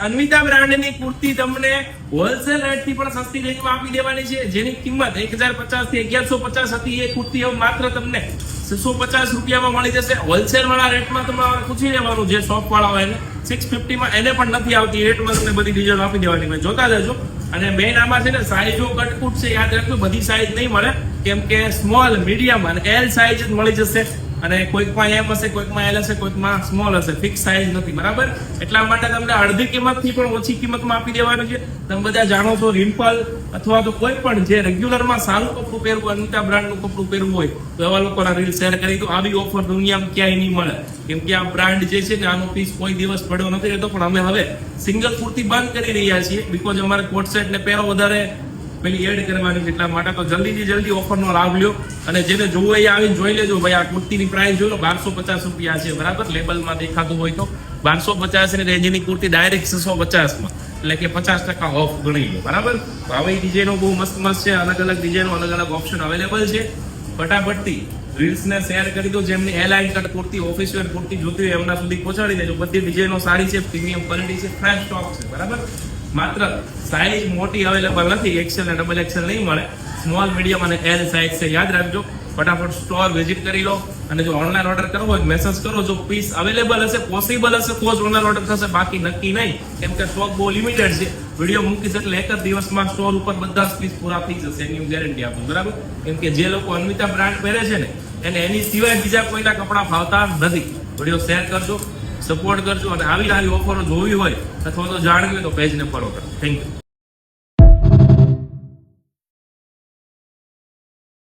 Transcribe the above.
અન્વિતા બ્રાન્ડની કુર્તી તમને હોલસેલ રેટથી પણ સસ્તી રેન્જમાં આપી દેવાની છે, જેની કિંમત 1050 થી 1150 હતી. એ કુર્તી હવે માત્ર તમને 650 રૂપિયામાં મળી જશે. હોલસેલ વાળા રેટમાં તમારે પૂછી લેવાનું, જે શોપ વાળા હોય એને 650 માં એને પણ નથી આવતી. એ રેટમાં તમને બધી ડિઝાઇન આપી દેવાની. મેં જોતા જજો. અને મેઇન આમાં છે ને સાઈઝો કટકૂટ છે, યાદ રાખજો બધી સાઈઝ નહીં મળે, કેમ કે સ્મોલ, મીડિયમ અને એલ સાઈઝ જ મળી જશે. અને કોઈકમાં એમ હશે, કોઈકમાં એલ હશે, કોઈકમાં સ્મોલ હશે, ફિક્સ સાઈઝ નથી. બરાબર? એટલા માટે તમને અડધી કિંમતથી પણ ઓછી કિંમતમાં આપી દેવાનું છે. તમે બધા જાણો છો, રિમ્પલ અથવા તો કોઈ પણ જે રેગ્યુલરમાં સારું કપડું પહેરવું, અન્વિતા બ્રાન્ડનું કપડું પહેરવું હોય તો એવા લોકોના રીલ શેર કરી દો. આવી ઓફર દુનિયામાં ક્યાંય નહીં મળે, કેમ કે આ બ્રાન્ડ જે છે ને આનો પીસ કોઈ દિવસ પડ્યો નથી રહેતો. પણ અમે હવે સિંગલ કુર્તી બંધ કરી રહ્યા છીએ, બીકોઝ અમારે કોટ સેટ ને પહેરો વધારે પેલી એડ કરવાની છે. એટલા માટે તો જલ્દી ઓફરનો લાભ લ્યો. અને જેને જોવું એ આવીને જોઈ લેજો. ભાઈ, આ કુર્તીની પ્રાઇસ જોઈ લો, 1250 રૂપિયા છે. બરાબર? લેબલમાં દેખાતું હોય તો 1250 ની રેન્જની કુર્તી ડાયરેક્ટ 650 માં, એટલે કે 50% ઓફ ગણી લો. બરાબર? તો આવી ડિઝાઇનો બહુ મસ્ત છે. અલગ અલગ ડિઝાઇનો, અલગ અલગ ઓપ્શન અવેલેબલ છે. ફટાફટથી રીલ્સને શેર કરી દો. જેમને એલાઇન કટ કુર્તી, ઓફિસ વેર કુર્તી જોતી હોય એમના સુધી પહોંચાડી દેજો. બધી ડિઝાઇનો સારી છે, પ્રીમિયમ ક્વોલિટી છે, ફ્રેશ સ્ટોક છે. બરાબર? માત્ર સાઈઝ મોટી અવેલેબલ નથી, એક્સેલ અને ડબલ એક્સેલ નહીં મળે. સ્મોલ, મીડિયમ અને એલ સાઈઝ છે. યાદ રાખજો. ફટાફટ સ્ટોર વિઝિટ કરી લો. અને જો ઓનલાઈન ઓર્ડર કરવો હોય મેસેજ કરો. જો પીસ અવેલેબલ હશે, પોસિબલ હશે તો જ ઓનલાઈન ઓર્ડર થશે, બાકી નક્કી નહીં, કેમ કે સ્ટોક બહુ લિમિટેડ છે. વિડીયો મૂકીશ એટલે એક જ દિવસમાં સ્ટોર ઉપર બધા પીસ પૂરા થઈ જશે, એની ગેરંટી આપું. બરાબર? કેમ કે જે લોકો અન્વિતા બ્રાન્ડ પહેરે છે ને એને એની સિવાય બીજા કોઈના કપડાં ફાવતા નથી. વિડીયો શેર કરજો, સપોર્ટ કરજો. અને આવી ઓફરો જોવી હોય અથવા તો જાણવી હોય તો પેજને ફોલો કરો. Thank you.